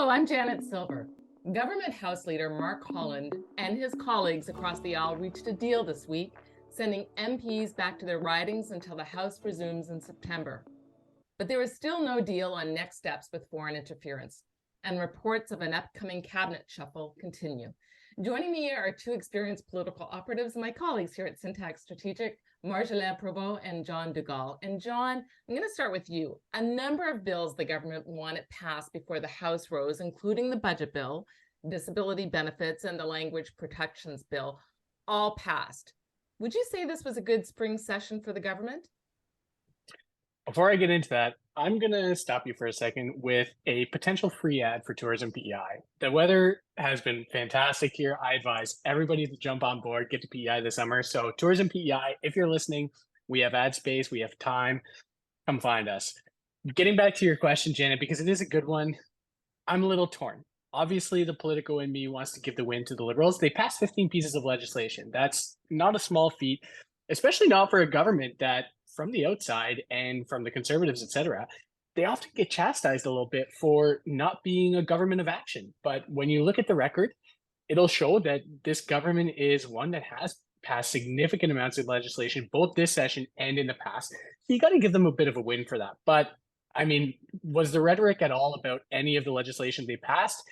Hello, I'm Janet Silver. Government House Leader Mark Holland and his colleagues across the aisle reached a deal this week, sending MPs back to their ridings until the House resumes in September. But there is still no deal on next steps with foreign interference, and reports of an upcoming cabinet shuffle continue. Joining me are two experienced political operatives, my colleagues here at Syntax Strategic, Marjolaine Provost and John Dugal. And John, I'm going to start with you. A number of bills the government wanted passed before the House rose, including the budget bill, disability benefits, and the language protections bill, all passed. Would you say this was a good spring session for the government? Before I get into that, I'm going to stop you for a second with a potential free ad for Tourism PEI. The weather has been fantastic here. I advise everybody to jump on board, get to PEI this summer. So Tourism PEI, if you're listening, we have ad space, we have time. Come find us. Getting back to your question, Janet, because it is a good one, I'm a little torn. Obviously, the political in me wants to give the win to the Liberals. They passed 15 pieces of legislation. That's not a small feat, especially not for a government that from the outside and from the Conservatives, etc., they often get chastised a little bit for not being a government of action. But when you look at the record, it'll show that this government is one that has passed significant amounts of legislation, both this session and in the past. So you got to give them a bit of a win for that. But I mean, was the rhetoric at all about any of the legislation they passed?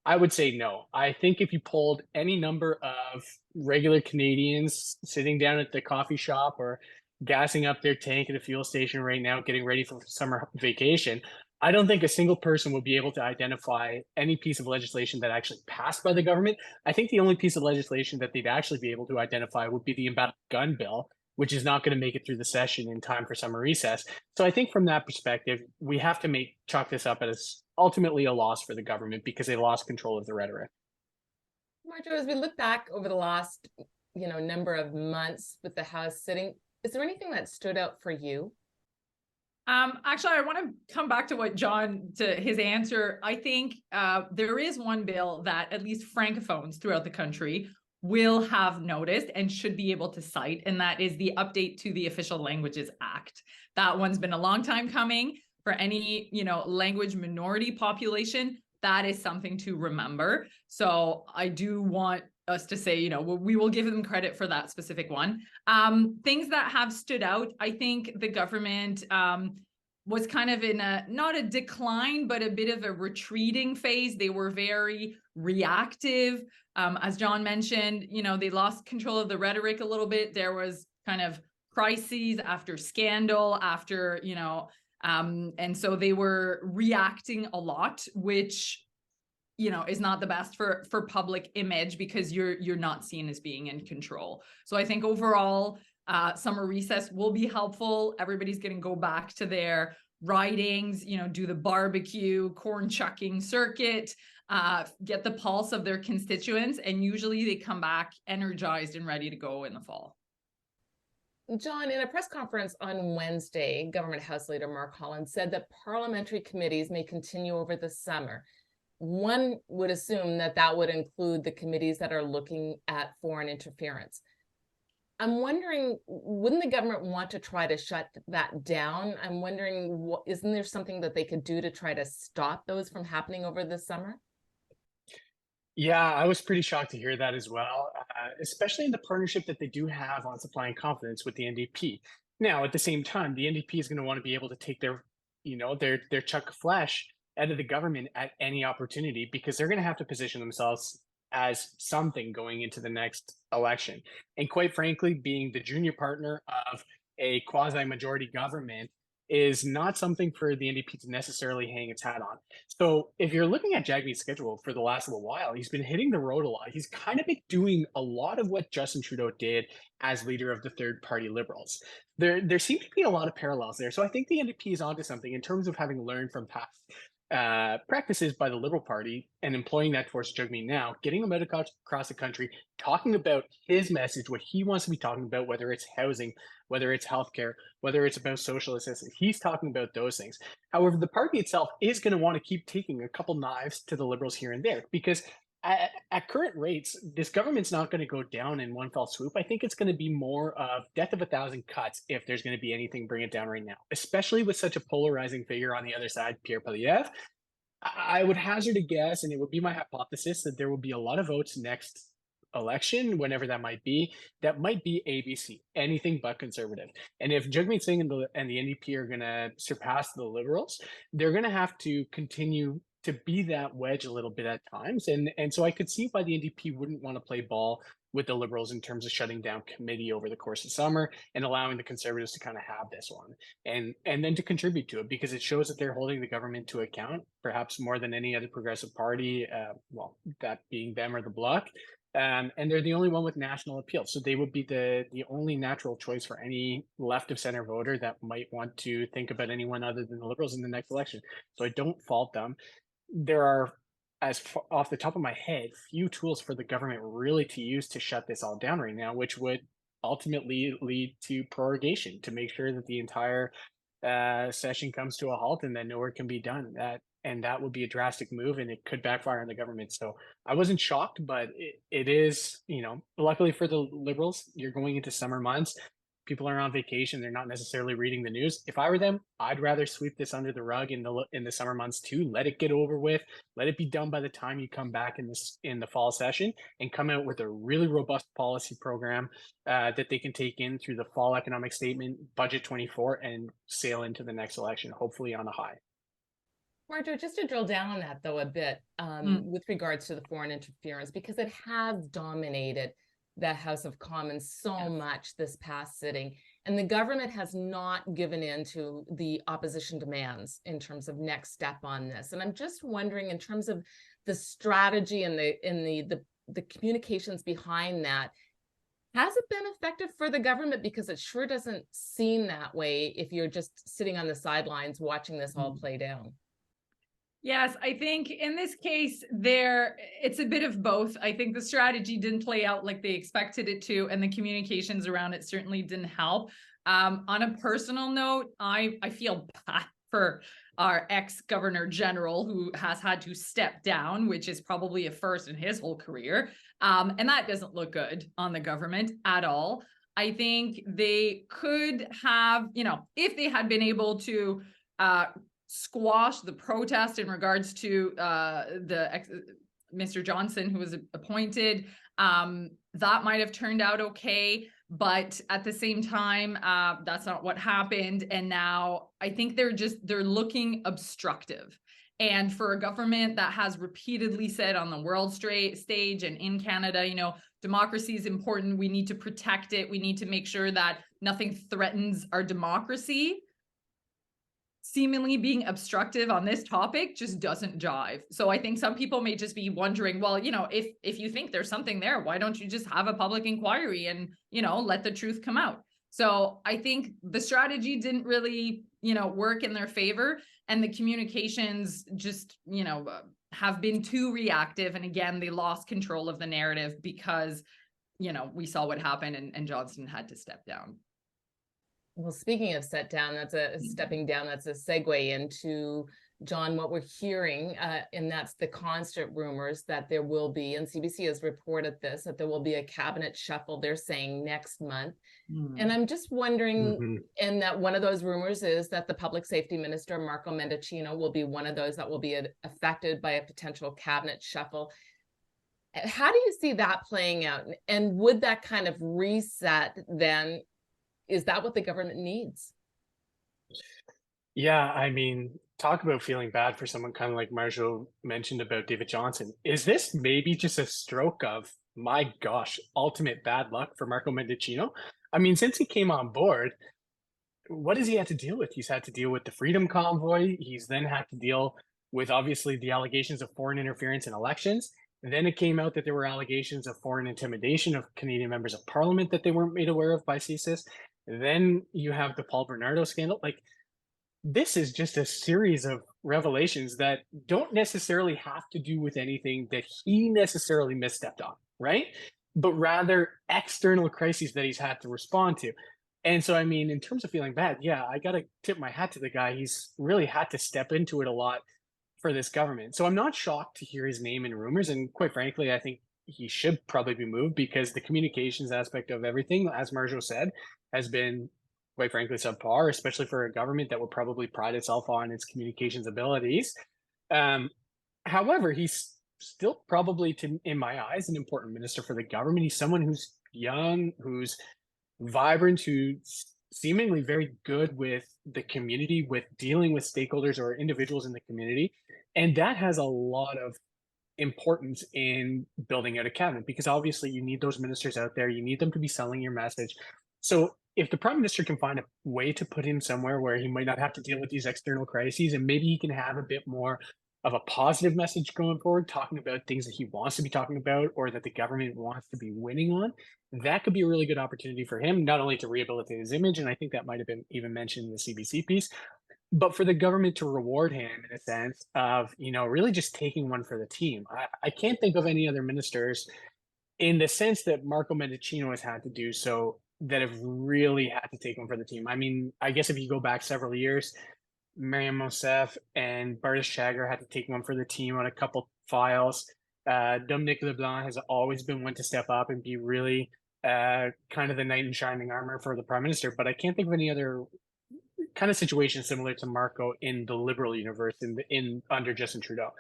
I would say no. I think if you polled any number of regular Canadians sitting down at the coffee shop or gassing up their tank at a fuel station right now, getting ready for summer vacation, I don't think a single person would be able to identify any piece of legislation that actually passed by the government. I think the only piece of legislation that they'd actually be able to identify would be the embattled gun bill, which is not going to make it through the session in time for summer recess. So I think from that perspective, we have to chalk this up as ultimately a loss for the government because they lost control of the rhetoric. Marjo, as we look back over the last, number of months with the House sitting, is there anything that stood out for you? Actually, I want to come back to what John, to his answer. I think there is one bill that at least francophones throughout the country will have noticed and should be able to cite, and that is the update to the Official Languages Act. That one's been a long time coming for any, language minority population. That is something to remember. So I do want us to say, we will give them credit for that specific one. Things that have stood out, I think the government was kind of in not a decline, but a bit of a retreating phase. They were very reactive. As John mentioned, they lost control of the rhetoric a little bit. There was kind of crises after scandal, after, and so they were reacting a lot, which is not the best for public image because you're not seen as being in control. So I think overall, summer recess will be helpful. Everybody's going to go back to their ridings, do the barbecue, corn chucking circuit, get the pulse of their constituents, and usually they come back energized and ready to go in the fall. John, in a press conference on Wednesday, Government House Leader Mark Holland said that parliamentary committees may continue over the summer. One would assume that that would include the committees that are looking at foreign interference. I'm wondering, wouldn't the government want to try to shut that down? I'm wondering, isn't there something that they could do to try to stop those from happening over the summer? Yeah, I was pretty shocked to hear that as well, especially in the partnership that they do have on supplying confidence with the NDP. Now, at the same time, the NDP is going to want to be able to take their chunk of flesh out of the government at any opportunity because they're going to have to position themselves as something going into the next election. And quite frankly, being the junior partner of a quasi-majority government is not something for the NDP to necessarily hang its hat on. So if you're looking at Jagmeet's schedule for the last little while, he's been hitting the road a lot. He's kind of been doing a lot of what Justin Trudeau did as leader of the third party Liberals. There seem to be a lot of parallels there. So I think the NDP is onto something in terms of having learned from past practices by the Liberal Party and employing that towards Jagmeet now, getting him out across the country, talking about his message, what he wants to be talking about, whether it's housing, whether it's healthcare, whether it's about social assistance. He's talking about those things. However, the party itself is going to want to keep taking a couple knives to the Liberals here and there because at current rates, this government's not going to go down in one fell swoop. I think it's going to be more of death of a thousand cuts if there's going to be anything bring it down right now, especially with such a polarizing figure on the other side, Pierre Poilievre. I would hazard a guess, and it would be my hypothesis that there will be a lot of votes next election, whenever that might be ABC, anything but conservative. And if Jagmeet Singh and the NDP are going to surpass the Liberals, they're going to have to continue to be that wedge a little bit at times. And so I could see why the NDP wouldn't want to play ball with the Liberals in terms of shutting down committee over the course of summer and allowing the Conservatives to kind of have this one and then to contribute to it, because it shows that they're holding the government to account, perhaps more than any other progressive party, well, that being them or the Bloc. And they're the only one with national appeal. So they would be the only natural choice for any left of center voter that might want to think about anyone other than the Liberals in the next election. So I don't fault them. There are, off the top of my head, few tools for the government really to use to shut this all down right now, which would ultimately lead to prorogation to make sure that the entire session comes to a halt and that no work can be done. That would be a drastic move, and it could backfire on the government. So I wasn't shocked, but it is, luckily for the Liberals, you're going into summer months. People are on vacation. They're not necessarily reading the news. If I were them, I'd rather sweep this under the rug in the summer months too. Let it get over with. Let it be done by the time you come back in the fall session, and come out with a really robust policy program that they can take in through the fall economic statement, budget 24, and sail into the next election, hopefully on a high. Marjo, just to drill down on that though a bit, with regards to the foreign interference, because it has dominated the House of Commons so much this past sitting, and the government has not given in to the opposition demands in terms of next step on this. And I'm just wondering, in terms of the strategy and the communications behind that, has it been effective for the government? Because it sure doesn't seem that way if you're just sitting on the sidelines watching this all play down. Yes, I think in this case, it's a bit of both. I think the strategy didn't play out like they expected it to, and the communications around it certainly didn't help. On a personal note, I feel bad for our ex-governor general who has had to step down, which is probably a first in his whole career. And that doesn't look good on the government at all. I think they could have, if they had been able to squash the protest in regards to Mr. Johnson, who was appointed, that might have turned out okay. But at the same time, that's not what happened. And now I think they're looking obstructive. And for a government that has repeatedly said on the world stage and in Canada, democracy is important. We need to protect it. We need to make sure that nothing threatens our democracy. Seemingly being obstructive on this topic just doesn't jive. So I think some people may just be wondering, well, if you think there's something there, why don't you just have a public inquiry and, let the truth come out? So I think the strategy didn't really, work in their favor, and the communications just, have been too reactive. And again, they lost control of the narrative because, we saw what happened and Johnson had to step down. Well, speaking of stepping down, that's a segue into, John, what we're hearing, and that's the constant rumors that there will be, and CBC has reported this, that there will be a cabinet shuffle, they're saying next month. And I'm just wondering, and that one of those rumors is that the public safety minister, Marco Mendicino, will be one of those that will be affected by a potential cabinet shuffle. How do you see that playing out? And would that kind of reset then? Is that what the government needs? Yeah, I mean, talk about feeling bad for someone, kind of like Marjo mentioned about David Johnson. Is this maybe just a stroke of, my gosh, ultimate bad luck for Marco Mendicino? I mean, since he came on board, what has he had to deal with? He's had to deal with the Freedom Convoy. He's then had to deal with, obviously, the allegations of foreign interference in elections. And then it came out that there were allegations of foreign intimidation of Canadian members of parliament that they weren't made aware of by CSIS. Then you have the Paul Bernardo scandal. Like, this is just a series of revelations that don't necessarily have to do with anything that he necessarily misstepped on, right? But rather external crises that he's had to respond to. And so, I mean, in terms of feeling bad, yeah, I got to tip my hat to the guy. He's really had to step into it a lot for this government. So I'm not shocked to hear his name in rumors. And quite frankly, I think he should probably be moved, because the communications aspect of everything, as Marjo said, has been, quite frankly, subpar, especially for a government that would probably pride itself on its communications abilities. However, he's still probably, in my eyes, an important minister for the government. He's someone who's young, who's vibrant, who's seemingly very good with the community, with dealing with stakeholders or individuals in the community. And that has a lot of importance in building out a cabinet, because obviously you need those ministers out there. You need them to be selling your message. So if the prime minister can find a way to put him somewhere where he might not have to deal with these external crises, and maybe he can have a bit more of a positive message going forward, talking about things that he wants to be talking about or that the government wants to be winning on, that could be a really good opportunity for him, not only to rehabilitate his image, and I think that might have been even mentioned in the CBC piece, but for the government to reward him in a sense of, really just taking one for the team. I can't think of any other ministers in the sense that Marco Mendicino has had to do so that have really had to take one for the team. I mean, I guess if you go back several years, Mariam Monsef and Bartis Chagger had to take one for the team on a couple files. Dominic LeBlanc has always been one to step up and be really kind of the knight in shining armor for the prime minister. But I can't think of any other kind of situation similar to Marco in the liberal universe in under Justin Trudeau.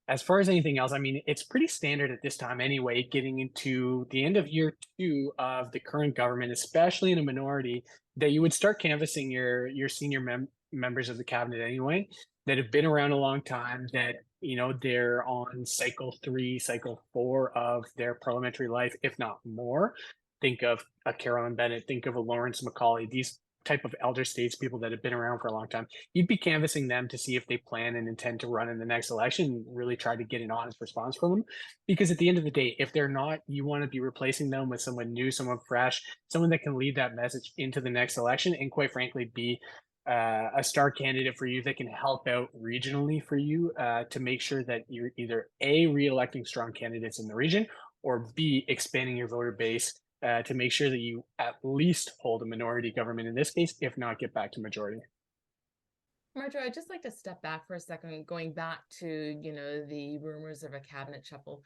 As far as anything else, I mean, it's pretty standard at this time anyway, getting into the end of year 2 of the current government, especially in a minority, that you would start canvassing your senior members of the cabinet anyway, that have been around a long time, that, they're on cycle 3, cycle 4 of their parliamentary life, if not more. Think of a Carolyn Bennett, think of a Lawrence Macaulay, these type of elder statespeople that have been around for a long time. You'd be canvassing them to see if they plan and intend to run in the next election, and really try to get an honest response from them. Because at the end of the day, if they're not, you want to be replacing them with someone new, someone fresh, someone that can lead that message into the next election, and quite frankly, be a star candidate for you that can help out regionally for you to make sure that you're either A, re-electing strong candidates in the region, or B, expanding your voter base to make sure that you at least hold a minority government in this case, if not get back to majority. Marjo, I'd just like to step back for a second, going back to, the rumors of a cabinet shuffle.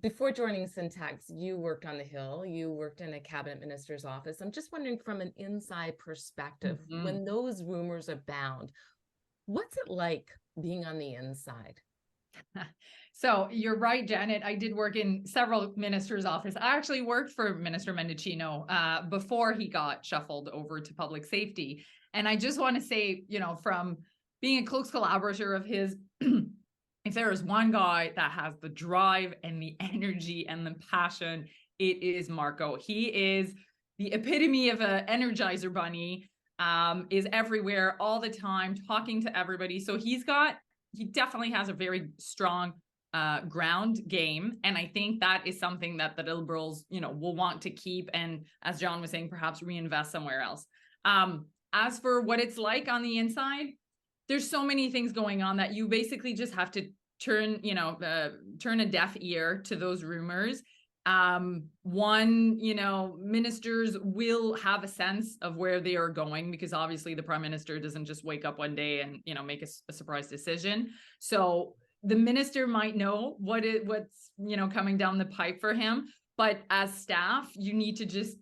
Before joining Syntax, you worked on the Hill, you worked in a cabinet minister's office. I'm just wondering, from an inside perspective, when those rumors abound, what's it like being on the inside? So you're right, Janet. I did work in several ministers' office. I actually worked for Minister Mendicino before he got shuffled over to public safety. And I just want to say, from being a close collaborator of his, if there is one guy that has the drive and the energy and the passion, it is Marco. He is the epitome of an Energizer bunny, is everywhere all the time, talking to everybody. So he definitely has a very strong ground game. And I think that is something that the Liberals, will want to keep. And as John was saying, perhaps reinvest somewhere else. As for what it's like on the inside, there's so many things going on that you basically just have to turn a deaf ear to those rumors. Ministers will have a sense of where they are going, because obviously the prime minister doesn't just wake up one day and, make a surprise decision. So the minister might know what's coming down the pipe for him, but as staff, you need to just,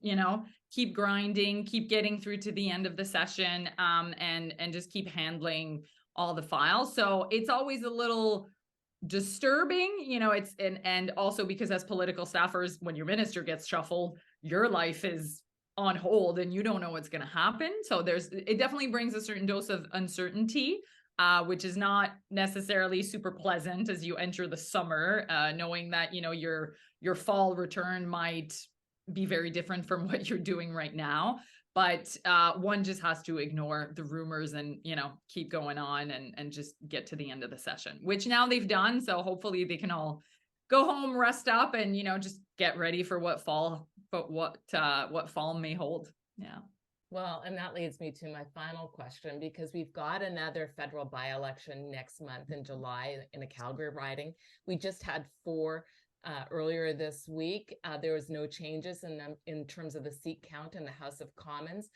keep grinding, keep getting through to the end of the session, and just keep handling all the files. So it's always a little disturbing, it's and also because as political staffers, when your minister gets shuffled, your life is on hold and you don't know what's going to happen. So it definitely brings a certain dose of uncertainty, which is not necessarily super pleasant as you enter the summer, knowing that your fall return might be very different from what you're doing right now. But one just has to ignore the rumors and, keep going on and just get to the end of the session, which now they've done. So hopefully they can all go home, rest up, and, just get ready for what fall may hold. Yeah. Well, and that leads me to my final question, because we've got another federal by-election next month in July in a Calgary riding. We just had 4 earlier this week. There was no changes in terms of the seat count in the House of Commons.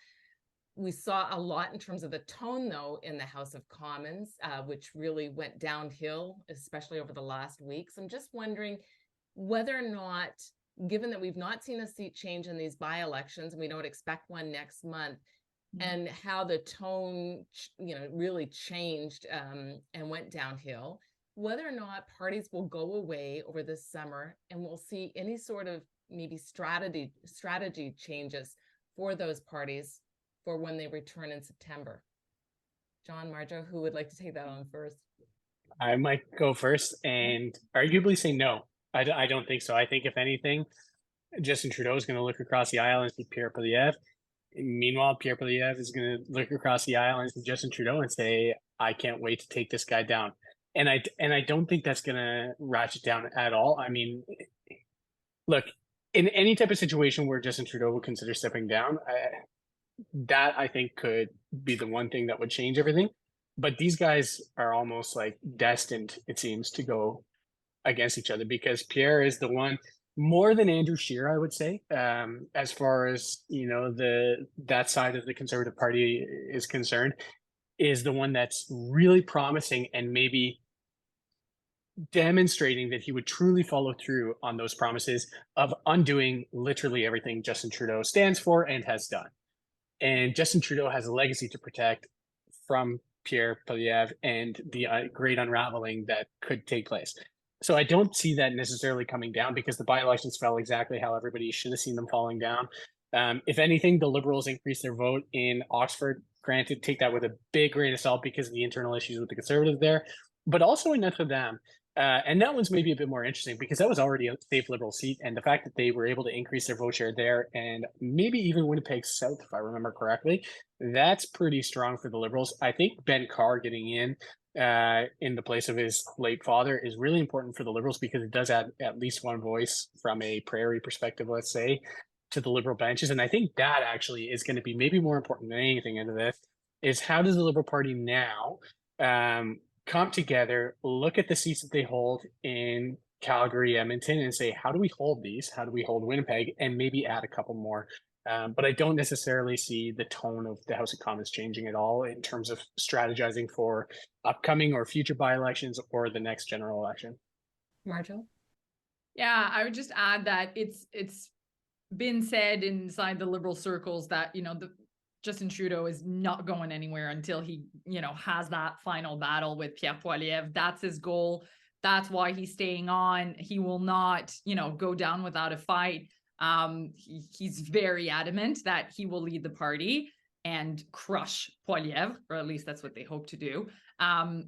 We saw a lot in terms of the tone, though, in the House of Commons, which really went downhill, especially over the last week. So I'm just wondering whether or not, given that we've not seen a seat change in these by-elections and we don't expect one next month, and how the tone, really changed and went downhill, whether or not parties will go away over this summer and we'll see any sort of maybe strategy changes for those parties for when they return in September. John, Marjo, who would like to take that on first? I might go first and arguably say no. I don't think so. I think if anything, Justin Trudeau is going to look across the aisle and see Pierre Poilievre. Meanwhile, Pierre Poilievre is going to look across the aisle and see Justin Trudeau and say, "I can't wait to take this guy down." And I don't think that's going to ratchet down at all. I mean, look, in any type of situation where Justin Trudeau would consider stepping down, that I think could be the one thing that would change everything. But these guys are almost like destined, it seems, to go against each other because Pierre is the one more than Andrew Scheer, I would say, as far as that side of the Conservative Party is concerned, is the one that's really promising and maybe demonstrating that he would truly follow through on those promises of undoing literally everything Justin Trudeau stands for and has done. And Justin Trudeau has a legacy to protect from Pierre Poilievre and the great unraveling that could take place. So I don't see that necessarily coming down because the by-elections fell exactly how everybody should have seen them falling down. If anything, the Liberals increased their vote in Oxford. Granted, take that with a big grain of salt because of the internal issues with the Conservatives there, but also in Notre Dame. And that one's maybe a bit more interesting because that was already a safe Liberal seat. And the fact that they were able to increase their vote share there and maybe even Winnipeg South, if I remember correctly, that's pretty strong for the Liberals. I think Ben Carr getting in the place of his late father is really important for the Liberals because it does add at least one voice from a prairie perspective, let's say, to the Liberal benches. And I think that actually is going to be maybe more important than anything into this is how does the Liberal Party now come together, look at the seats that they hold in Calgary, Edmonton, and say, how do we hold these? How do we hold Winnipeg? And maybe add a couple more. But I don't necessarily see the tone of the House of Commons changing at all in terms of strategizing for upcoming or future by-elections or the next general election. Marjo? Yeah, I would just add that it's been said inside the Liberal circles that, Justin Trudeau is not going anywhere until he, has that final battle with Pierre Poilievre. That's his goal. That's why he's staying on. He will not, go down without a fight. He's very adamant that he will lead the party and crush Poilievre, or at least that's what they hope to do.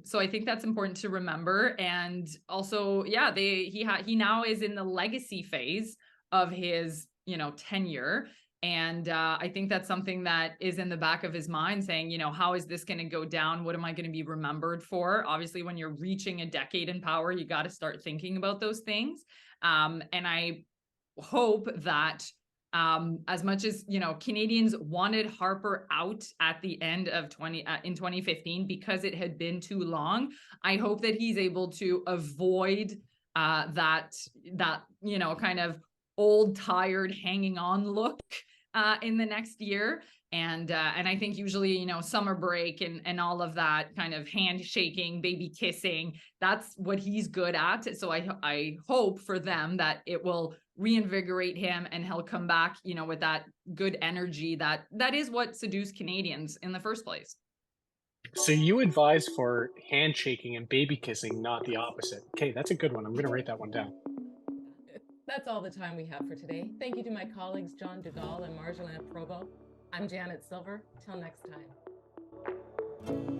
So I think that's important to remember. And also, yeah, he now is in the legacy phase of his, tenure. And I think that's something that is in the back of his mind saying, how is this going to go down? What am I going to be remembered for? Obviously, when you're reaching a decade in power, you got to start thinking about those things. And I hope that as much as, Canadians wanted Harper out at the end of in 2015 because it had been too long, I hope that he's able to avoid that kind of old, tired, hanging on look in the next year. And I think usually, summer break and all of that kind of handshaking, baby kissing, that's what he's good at. So I hope for them that it will reinvigorate him and he'll come back, with that good energy that is what seduced Canadians in the first place. So you advise for handshaking and baby kissing, not the opposite. Okay, that's a good one. I'm going to write that one down. That's all the time we have for today. Thank you to my colleagues, John Dugal and Marjolaine Provost. I'm Janet Silver. Till next time.